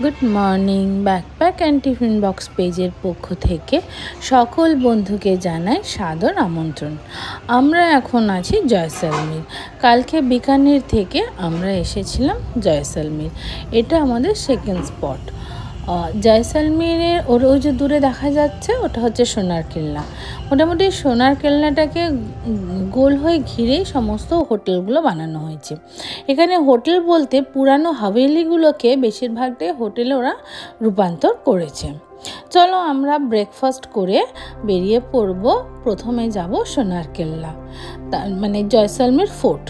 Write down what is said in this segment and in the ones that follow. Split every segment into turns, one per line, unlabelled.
Good morning. Backpack and tiffin box পেজের পক্ষ থেকে সকল বন্ধুকে জানাই সাদর আমন্ত্রণ। আমরা এখন আছি জয়সলমীর। কালকে বিকানের থেকে আমরা এসেছিলাম জয়সলমীর। এটা আমাদের সেকেন্ড স্পট। জয়সলমীরের ওই যে দূরে দেখা যাচ্ছে ওটা হচ্ছে সোনার কেল্লা। মোটামুটি সোনার কেল্লাটাকে গোল হয়ে ঘিরেই সমস্ত হোটেলগুলো বানানো হয়েছে। এখানে হোটেল বলতে পুরানো হাভেলিগুলোকে বেশিরভাগটাই হোটেলে ওরা রূপান্তর করেছে। চলো আমরা ব্রেকফাস্ট করে বেরিয়ে পড়ব। প্রথমে যাব সোনার কেল্লা, মানে জয়সলমীর ফোর্ট।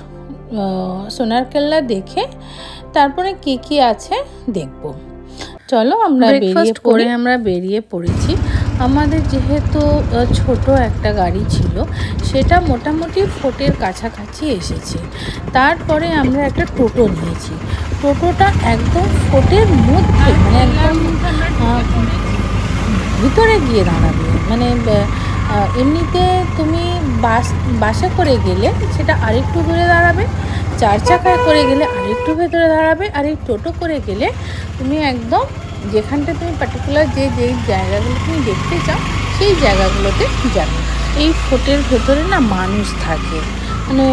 সোনার কেল্লা দেখে তারপরে কি আছে দেখব। চলো আমরা বেরিয়ে পড়েছি। আমাদের যেহেতু ছোট একটা গাড়ি ছিল, সেটা মোটামুটি ফোর্টের কাছাকাছি এসেছে। তারপরে আমরা একটা টোটো নিয়েছি। টোটোটা একদম ফোর্টের মধ্যে, মানে একদম ভিতরে গিয়ে দাঁড়াবে। মানে এমনিতে তুমি বাসে করে গেলে সেটা আরেকটু দূরে দাঁড়াবে, 4 চাকায় করে গেলে আরেকটু ভেতরে দাঁড়াবে, আর এই টোটো করে গেলে তুমি একদম যেখানটা তুমি পার্টিকুলার যেই জায়গাগুলো তুমি দেখতে চাও সেই জায়গাগুলোতে যাবে। এই ফোর্টের ভেতরে না মানুষ থাকে, মানে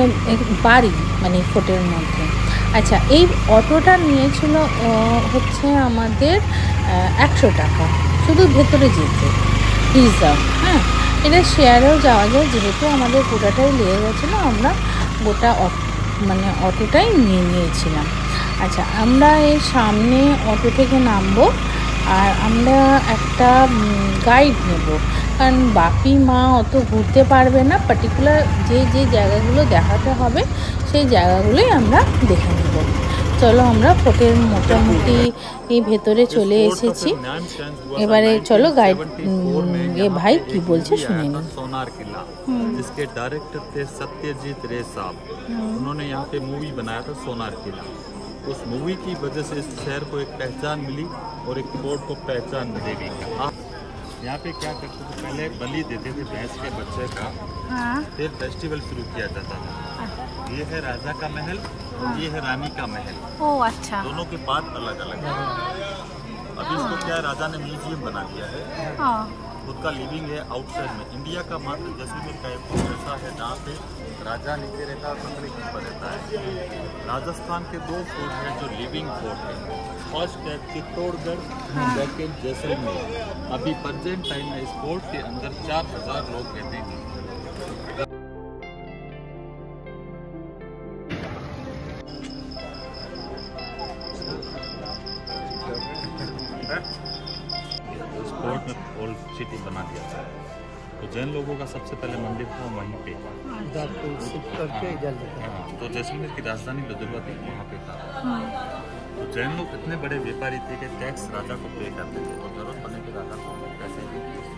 বাড়ি, মানে ফোর্টের মধ্যে। আচ্ছা, এই অটোটা নিয়েছিল হচ্ছে আমাদের 100 টাকা শুধু ভেতরে যেতে, রিজার্ভ। হ্যাঁ, এটা শেয়ারেও যাওয়া যায়, যেহেতু আমাদের গোটাটাই লেগে গেছিলো আমরা গোটা অটোটাই নিয়েছিলাম। আচ্ছা, আমরা এই সামনে অটো থেকে নামবো আর আমরা একটা গাইড নেব, কারণ বাপি মা অত ঘুরতে পারবে না। পার্টিকুলার যে জায়গাগুলো দেখাতে হবে সেই জায়গাগুলোই আমরা দেখে নেব। চলো, আমরা ফোর্টের মোটামুটি এই ভেতরে চলে এসেছি। এবারে চলো গাইড ভাই কি বলছে শুনে নিই।
सोनार किला, जिसके डायरेक्टर थे सत्यजीत रे साहब। उन्होंने यहाँ पे मूवी बनाया था सोनार किला। उस मूवी की वजह से इस शहर को एक पहचान मिली और एक फोर्ट को पहचान मिलेगी। यहाँ पे क्या करते थे, पहले बलि देते थे भैंस के बच्चे का, फिर फेस्टिवल शुरू किया जाता था। ये है राजा का महल और ये है रानी का महल।
ओह अच्छा।
दोनों के पार्ट अलग अलग है। अभी इसको क्या राजा ने म्यूजियम बना दिया है। खुद का लिविंग है आउटसाइड में। इंडिया का मात्र जैसलमेर का एक ऐसा है जहाँ पे राजा नीचे रहता है, खतरे के ऊपर रहता है। राजस्थान के 2 फोर्ट हैं जो लिविंग फोर्ट है। फर्स्ट है चित्तौड़गढ़, सेकेंड जैसलमेर। अभी प्रेजेंट टाइम में इस फोर्ट के अंदर 4000 लोग रहते हैं। फोर्ट में ओल्ड सिटी बना दिया था। तो जैन लोगों का सबसे पहले मंदिर था वहीं पे। तो जैसलमेर की राजधानी लुधियाना थी, वहाँ पे था। तो जैन लोग इतने बड़े व्यापारी थे कि टैक्स राजा को पे करते थे और जरूरत पड़ने के राजा को पैसे देते थे।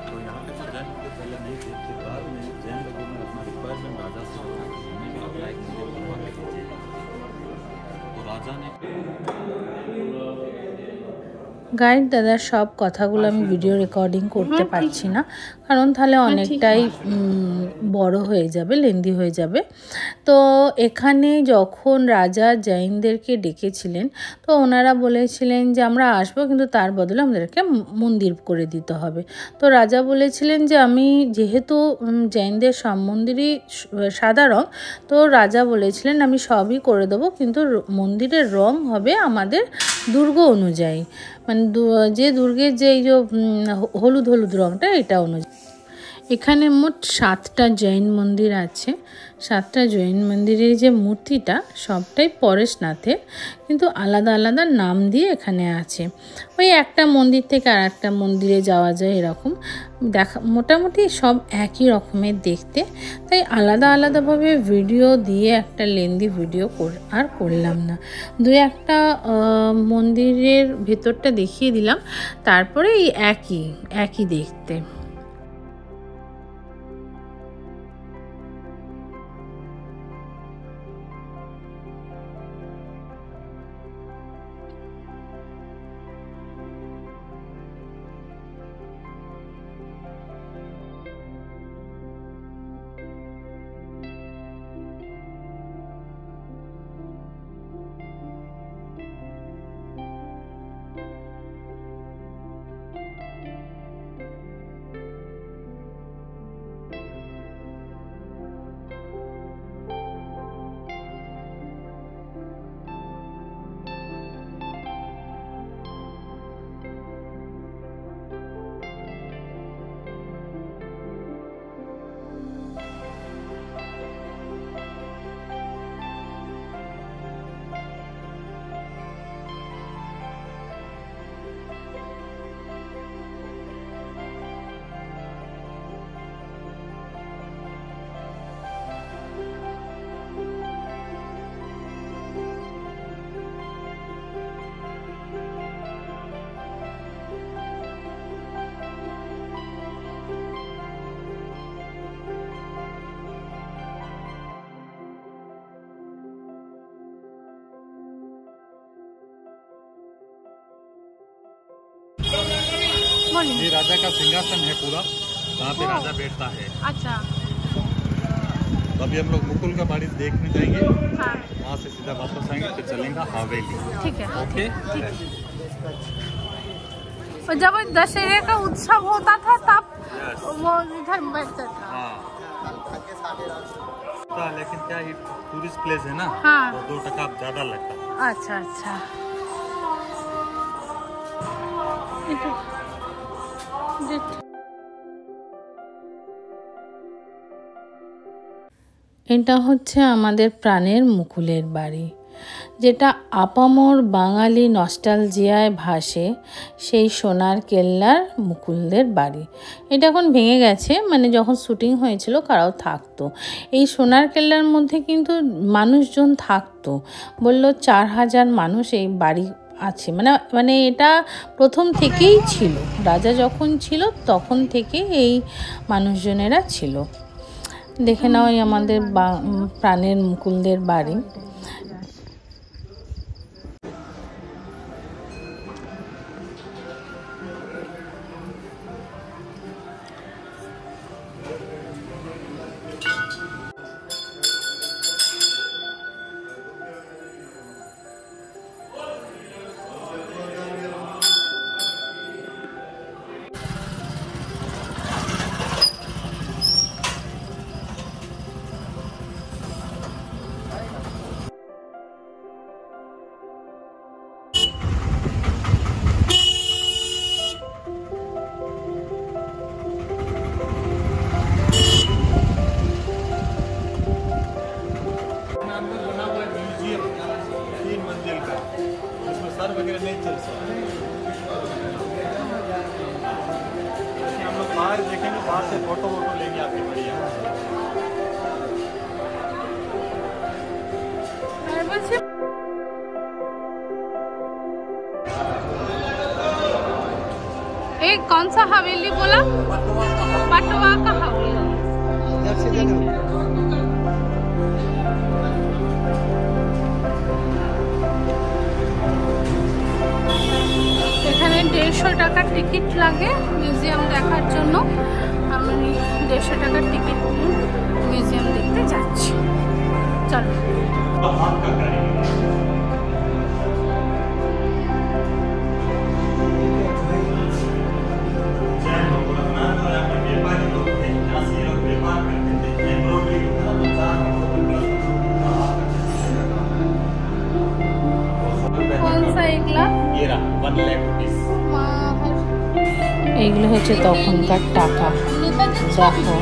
तो यहाँ पे तो जैन लोग पहले नहीं थे, फिर बाद में जैन लोगों ने अपना रिक्वायरमेंट राजा से हमें भी अपना एक मंदिर बनवा के दीजिए। तो राजा ने
গাইড দাদার সব কথাগুলো আমি ভিডিও রেকর্ডিং করতে পারছি না, কারণ তাহলে অনেকটাই বড় হয়ে যাবে, লেন্দি হয়ে যাবে। তো এখানে যখন রাজা জৈনদেরকে ডেকেছিলেন, তো ওনারা বলেছিলেন যে আমরা আসবো, কিন্তু তার বদলে আমাদেরকে মন্দির করে দিতে হবে। তো রাজা বলেছিলেন যে আমি যেহেতু জৈনদের সব মন্দিরই সাদা রং, তো রাজা বলেছিলেন আমি সবই করে দেবো, কিন্তু মন্দিরের রং হবে আমাদের দুর্গ অনুযায়ী, মানে যে দুর্গের যে এই যে হলুদ হলুদ রঙটা, এটা অনুযায়ী। এখানে মোট 7টা জৈন মন্দির আছে। 7টা জৈন মন্দিরের যে মূর্তিটা সবটাই পরেশনাথের, কিন্তু আলাদা আলাদা নাম দিয়ে এখানে আছে। ওই একটা মন্দির থেকে আর একটা মন্দিরে যাওয়া যায়, এরকম দেখা মোটামুটি সব একই রকমের দেখতে। তাই আলাদা আলাদাভাবে ভিডিও দিয়ে একটা লেন্দি ভিডিও আর করলাম না। 2-1টা মন্দিরের ভেতরটা দেখিয়ে দিলাম, তারপরে এই একই দেখতে।
ये राजा का सिंहासन है पूरा, वहाँ पे राजा बैठता है।
अच्छा,
तो अभी हम लोग मुकुल का बाड़ी देखने जाएंगे,
हाँ
वहाँ से सीधा वापस आएंगे, फिर चलेंगे हवेली।
ठीक है।
ओके।
और जब दशहरे का उत्सव होता था तब वो इधर बैठता था।
हाँ, लेकिन क्या ये टूरिस्ट प्लेस है ना,
हाँ।
तो 2 टका ज्यादा लगता है।
अच्छा अच्छा,
এটা হচ্ছে আমাদের প্রাণের মুকুলের বাড়ি, যেটা আপামর বাঙালি নস্টালজিয়ায় ভাসে সেই সোনার কেল্লার মুকুলদের বাড়ি। এটা এখন ভেঙে গেছে, মানে যখন শুটিং হয়েছিল কারাও থাকতো। এই সোনার কেল্লার মধ্যে কিন্তু মানুষজন থাকতো, বলল 4000 মানুষ এই বাড়ি আছে, মানে এটা প্রথম থেকেই ছিল, রাজা যখন ছিল তখন থেকে এই মানুষজনেরা ছিল। দেখে নাও আমাদের প্রাণের মুকুলদের বাড়ি।
सर वगैरह नहीं चल सकते, हम लोग बाहर देखेंगे, बाहर से फोटो वोटो लेंगे आपके बढ़िया।
एक कौन सा हवेली बोला? पटवा का हवेली। এখানে 150 টাকার টিকিট লাগে মিউজিয়াম দেখার জন্য। আমি 150 টাকার টিকিট নিয়ে মিউজিয়াম দেখতে যাচ্ছি। চলো। এগুলো হচ্ছে তখনকার টাকা। দেখো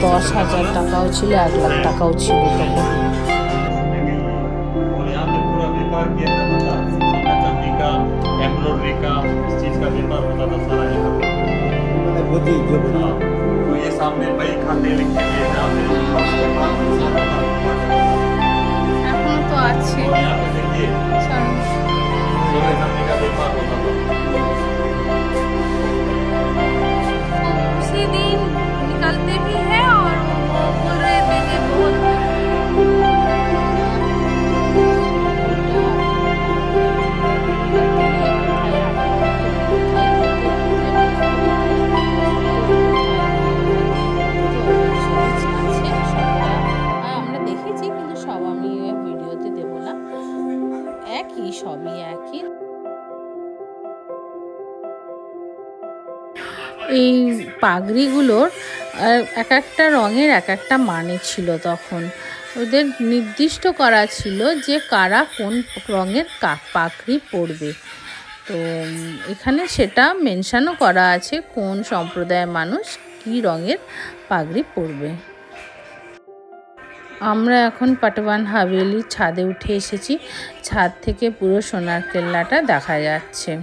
10,000 টাকাও ছিল, 1 লাখ টাকাও ছিল তখন। এখনো তো আছে। उसी दिन निकलते भी हैं और वो बोल रहे थे कि बहुत আমরা দেখেছি, কিন্তু সব আমি ভিডিওতে দেবো না, একই সবই একই। এই পাগড়িগুলোর এক একটা রঙের এক একটা মানে ছিল। তখন ওদের নির্দিষ্ট করা ছিল যে কারা কোন রঙের পাগড়ি পরবে। তো এখানে সেটা মেনশনও করা আছে কোন সম্প্রদায়ের মানুষ কী রঙের পাগড়ি পরবে। আমরা এখন পাটওয়ান হাভেলির ছাদে উঠে এসেছি। ছাদ থেকে পুরো সোনার কেল্লাটা দেখা যাচ্ছে।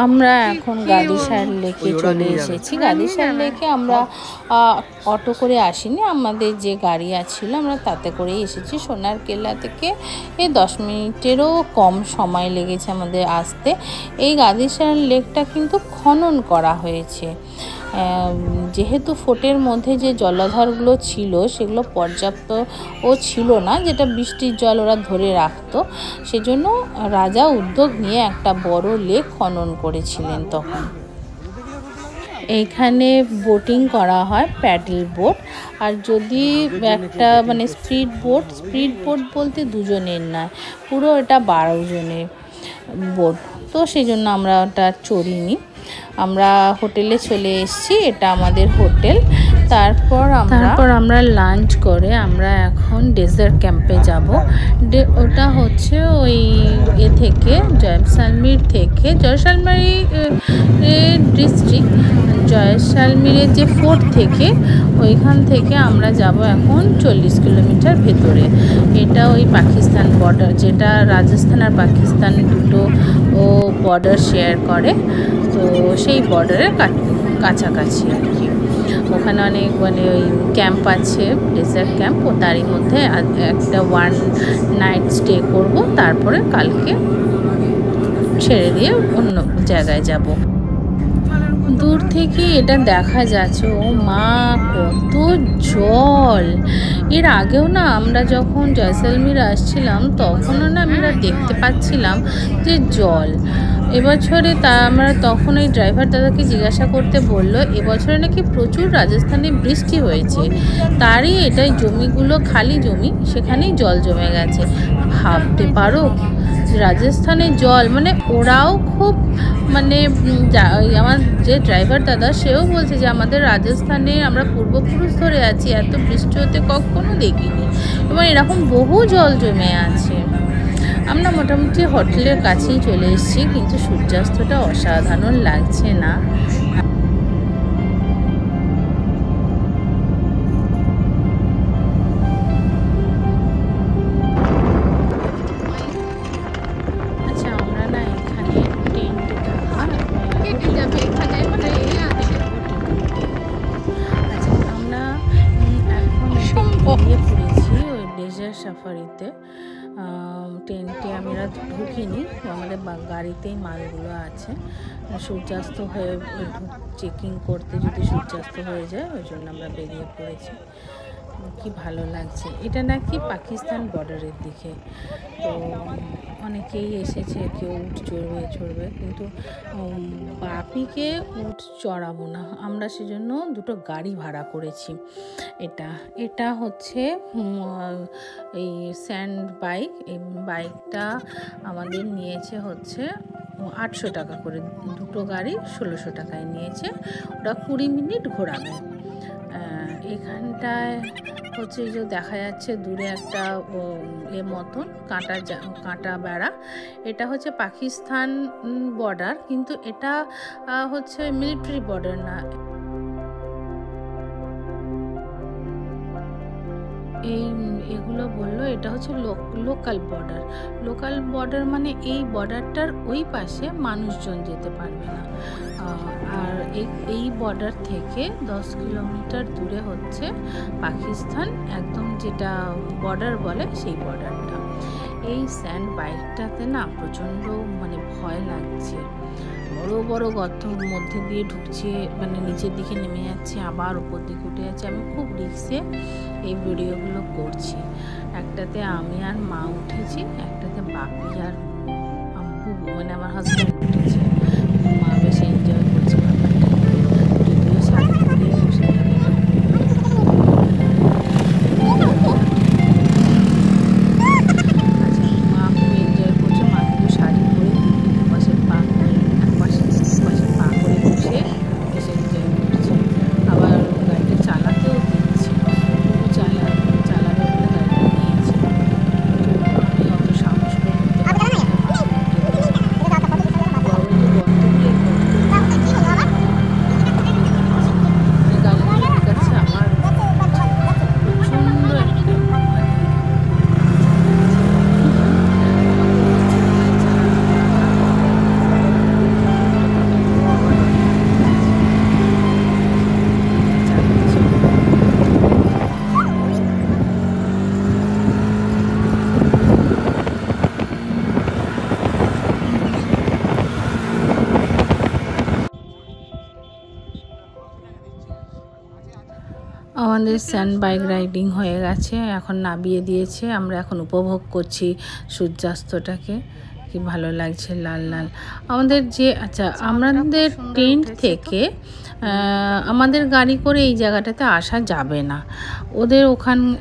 আমরা এখন গাদিসার লেকে চলে এসেছি। গাদিসার লেকে আমরা অটো করে আসিনি, আমাদের যে গাড়ি ছিল আমরা তাতে করেই এসেছি। সোনার কেল্লা থেকে 10 মিনিটেরও কম সময় লেগেছে আমাদের আসতে। এই গাদিসার লেকটা কিন্তু খনন করা হয়েছে।
যেহেতু ফোর্টের মধ্যে যে জলাধারগুলো ছিল সেগুলো পর্যাপ্ত ছিল না, যেটা বৃষ্টির জল ওরা ধরে রাখতো, সেজন্য রাজা উদ্যোগ নিয়ে একটা বড় লেক খনন করেছিলেন তখন। এইখানে বোটিং করা হয়, প্যাডেল বোট। আর যদি একটা মানে স্পিড বোট বলতে দুজনের নয়, পুরো এটা 12 জনের বোট, তো সেই জন্য আমরা ওটা চড়িনি। আমরা হোটেলে চলে এসেছি, এটা আমাদের হোটেল। তারপর আমরা লাঞ্চ করে আমরা এখন ডেজার্ট ক্যাম্পে যাব। ওটা হচ্ছে ওই থেকে জয়সালমীর থেকে, জয়সালমীর ডিস্ট্রিক্ট, জয়সালমীরের যে ফোর্ট থেকে, ওইখান থেকে আমরা যাব এখন 40 কিলোমিটার ভেতরে। এটা ওই পাকিস্তান বর্ডার, যেটা রাজস্থান আর পাকিস্তান দুটো বর্ডার শেয়ার করে, তো সেই বর্ডারের কাছাকাছি আর কি। ওখানে অনেক মানে ওই ক্যাম্প আছে, ডেজার্ট ক্যাম্প, ও তারই মধ্যে একটা 1 নাইট স্টে করব, তারপরে কালকে ছেড়ে দিয়ে অন্য জায়গায় যাব। দূর থেকে এটা দেখা যাচ্ছে, ও মা কত জল! এর আগেও না আমরা যখন জয়সালমীর আসছিলাম তখনও না আমরা দেখতে পাচ্ছিলাম যে জল। এবছরে আমরা তখন ওই ড্রাইভার দাদাকে জিজ্ঞাসা করতে বললো এবছরে নাকি প্রচুর রাজস্থানে বৃষ্টি হয়েছে, তারই এটাই জমিগুলো খালি জমি, সেখানেই জল জমে গেছে। ভাবতে পারো রাজস্থানে জল, মানে ওরাও খুব মানে আমার যে ড্রাইভার দাদা সেও বলছে যে আমাদের রাজস্থানে আমরা পূর্বপুরুষ ধরে আছি, এত বৃষ্টি হতে কখনো দেখিনি, এবং এরকম বহু জল জমে আছে। আমরা মোটামুটি হোটেলের কাছেই চলে এসেছি, কিন্তু সূর্যাস্তটা অসাধারণ লাগছে না? আচ্ছা, আমরা না এখানে আমরা এখন বেরিয়ে পড়েছি ওই ডেজার্ট সাফারিতে। টেন্টে আমরা ঢুকিনি, আমাদের গাড়িতেই মালগুলো আছে। সূর্যাস্ত হয়ে চেকিং করতে যদি সূর্যাস্ত হয়ে যায়, ওই জন্য আমরা বেরিয়ে পড়েছি। কি ভালো লাগছে! এটা নাকি পাকিস্তান বর্ডারের দিকে, তো অনেকেই এসেছে, কেউ উট চড়বে, কিন্তু বাপিকে উট চড়াবো না আমরা, সেজন্য দুটো গাড়ি ভাড়া করেছি। এটা হচ্ছে এই স্যান্ড বাইক। এই বাইকটা আমাদের নিয়েছে হচ্ছে 800 টাকা করে, দুটো গাড়ি 1600 টাকায় নিয়েছে। ওটা 20 মিনিট ঘোরাবে। এখানটায় হচ্ছে যে দেখা যাচ্ছে দূরে একটা মতন কাঁটা বেড়া, এটা হচ্ছে পাকিস্তান বর্ডার, কিন্তু এটা হচ্ছে মিলিটারি বর্ডার না। এগুলো বললো এটা হচ্ছে লোকাল বর্ডার, মানে এই বর্ডারটার ওই পাশে মানুষজন যেতে পারবে না। আর এই বর্ডার থেকে 10 কিলোমিটার দূরে হচ্ছে পাকিস্তান, একদম যেটা বর্ডার বলে সেই বর্ডারটা। এই স্যান্ড বাইকটাতে না প্রচণ্ড মানে ভয় লাগছে, বড় বড় গর্তের মধ্যে দিয়ে ঢুকছে, মানে নিচের দিকে নেমে যাচ্ছে, আবার উপর দিকে উঠে যাচ্ছে। আমি খুব রিস্কে এই ভিডিওগুলো করছি। একটাতে আমি আর মা উঠেছি, একটাতে বাপি আর বুবু মানে আমার হাজব্যান্ড উঠেছে। মা বেশ এনজয় করছে ব্যাপারটা, যদিও শাড়ি পরে বসে থাকে। আমাদের স্যান্ড বাইক রাইডিং হয়ে গেছে, এখন নামিয়ে দিয়েছে। আমরা এখন উপভোগ করছি সূর্যাস্তটাকে। কি ভালো লাগছে, লাল লাল আমাদের যে। আচ্ছা, আমাদের টেন্ট থেকে আমাদের গাড়ি করে এই জায়গাটাতে আসা যাবে না, ওদের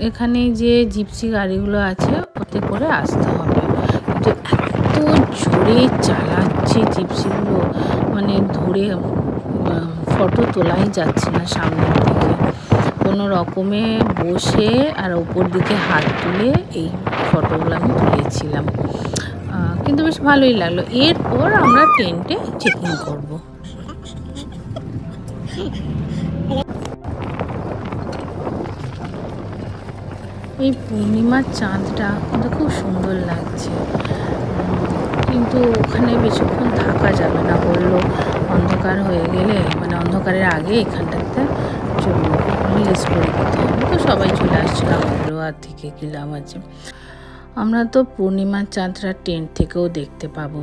এখানে যে জিপসি গাড়িগুলো আছে ওতে করে আসতে হবে। কিন্তু এত জোরে চালাচ্ছে জিপসিগুলো, মানে ধরে ফটো তোলাই যাচ্ছে না সামনের দিকে। কোনো রকমে বসে আর ওপর দিকে হাত তুলে এই ফটোগুলো আমি তুলেছিলাম, কিন্তু বেশ ভালোই লাগলো। এরপর আমরা টেন্টে চেকিং করব। এই পূর্ণিমার চাঁদটা কিন্তু খুব সুন্দর লাগছে, কিন্তু ওখানে বেশিক্ষণ থাকা যাবে না বললো, অন্ধকার হয়ে গেলে মানে অন্ধকারের আগে এখানটাতে রিলিজ করে দিতে হবে। তো সবাই চলে আসছিল, আমাদেরও আর থেকে কী লাভ আছে। আমরা তো পূর্ণিমার চাঁদটা টেন্ট থেকেও দেখতে পাবো।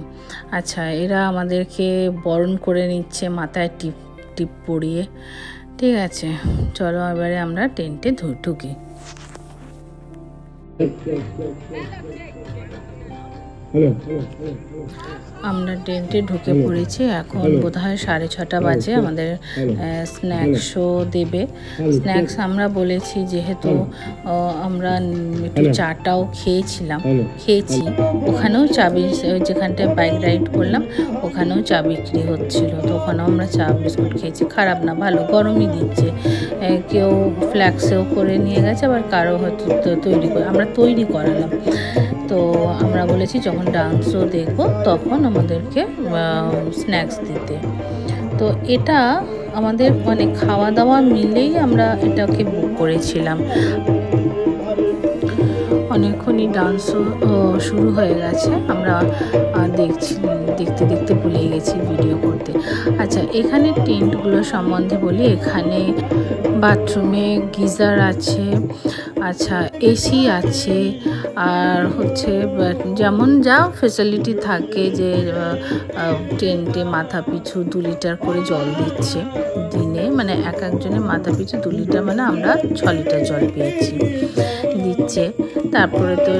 আচ্ছা, এরা আমাদেরকে বরণ করে নিচ্ছে মাথায় টিপ টিপ পরিয়ে। ঠিক আছে, চলো এবারে আমরা টেন্টে ঢুকি। আমরা টেন্টে ঢুকে পড়েছি। এখন বোধহয় 6:30 বাজে। আমাদের স্ন্যাক্সও দেবে। স্ন্যাক্স আমরা বলেছি, যেহেতু আমরা একটু চাটাও খেয়েছি। ওখানেও চা, যেখানটায় বাইক রাইড করলাম ওখানেও চা বিক্রি হচ্ছিল, তো ওখানেও আমরা চা বিস্কুট খেয়েছি। খারাপ না, ভালো, গরমই দিচ্ছে। কেউ ফ্ল্যাক্সেও করে নিয়ে গেছে, আবার কারো হয়তো আমরা তৈরি করালাম। তো আমরা বলেছি যখন ডান্সও দেখবো তখন আমাদেরকে স্ন্যাক্স দিতে। তো এটা আমাদের মানে খাওয়া দাওয়া মিলেই আমরা এটাকে বুক করেছিলাম। অনেকক্ষণই ডান্সও শুরু হয়ে গেছে, আমরা দেখতে ভুলে গেছি ভিডিও করতে। আচ্ছা, এখানে টেন্টগুলো সম্বন্ধে বলি। এখানে বাথরুমে গিজার আছে, আচ্ছা এসি আছে, আর হচ্ছে যেমন যা ফেসিলিটি থাকে, যে টেন্টে মাথা পিছু 2 লিটার করে জল দিচ্ছে দিনে, মানে একজনের মাথা পিছু 2 লিটার, মানে আমরা 6 লিটার জল দিচ্ছে। তারপরে তো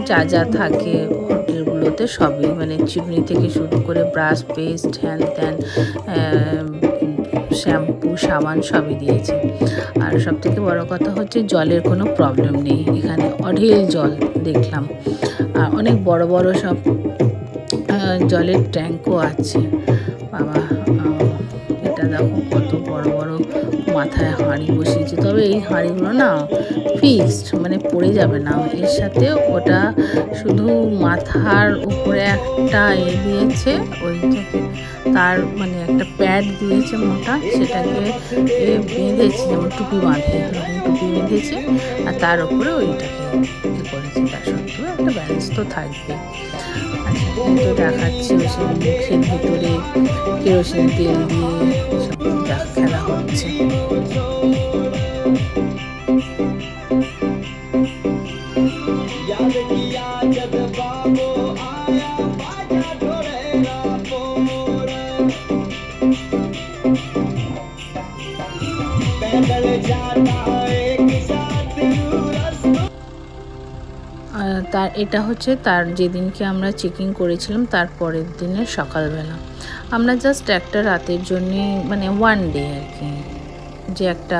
যা থাকে হোটেলগুলোতে সবই, মানে চিমনি থেকে শুরু করে ব্রাশ, পেস্ট, হ্যান ত্যান, শ্যাম্পু, সাবান সবই দিয়েছে। আর সবথেকে বড় কথা হচ্ছে জলের কোনো প্রবলেম নেই এখানে, অঢেল জল দেখলাম। আর অনেক বড় বড় সব জলের ট্যাঙ্কও আছে। বাবা, এটা দেখো কত বড় বড় মাথায় হাঁড়ি বসিয়েছে। তবে এই হাঁড়িগুলো না ফিক্সড, মানে পড়ে যাবে না। এর সাথে ওটা শুধু মাথার উপরে একটা দিয়েছে, ওইটাকে তার মানে একটা প্যাড দিয়েছে মোটা, সেটাকে বেঁধেছে, যেমন টুপি বাঁধে, টুপি বেঁধেছে, আর তার উপরে ওইটাকে করেছে। তার সত্ত্বেও একটা ব্যালেন্স তো থাকবে। আচ্ছা, কিন্তু দেখাচ্ছি সে মুখের ভিতরে কেরোসিন তেল দিয়ে সব খেলা হচ্ছে। এটা হচ্ছে তার যেদিনকে আমরা চেকিং করেছিলাম তার পরের দিনের সকালবেলা। আমরা জাস্ট একটা রাতের জন্যে, মানে 1 ডে আর কি, যে একটা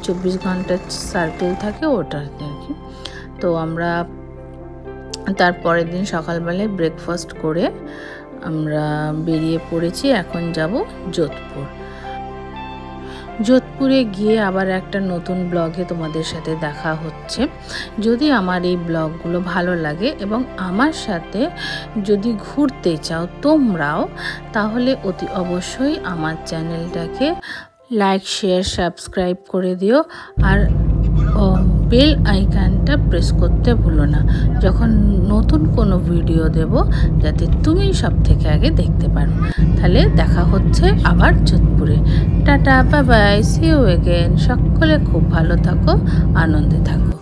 24 ঘন্টার সার্কেল থাকে ওটাতে আর কি। তো আমরা তার পরের দিন সকালবেলায় ব্রেকফাস্ট করে আমরা বেরিয়ে পড়েছি। এখন যাব যোধপুর। যোধপুরে গিয়ে আবার একটা নতুন ব্লগে তোমাদের সাথে দেখা হচ্ছে। যদি আমার এই ব্লগগুলো ভালো লাগে এবং আমার সাথে যদি ঘুরতে চাও তোমরাও, তাহলে অতি অবশ্যই আমার চ্যানেলটাকে লাইক, শেয়ার, সাবস্ক্রাইব করে দিও। আর বেল আইকনটা প্রেস করতে ভুলো না, যখন নতুন কোনো ভিডিও দেব যাতে তুমি সব থেকে আগে দেখতে পারো। তাহলে দেখা হচ্ছে আবার যোধপুরে। Tata, bye bye, see you again. সকলে খুব ভালো থাকো, আনন্দে থাকো।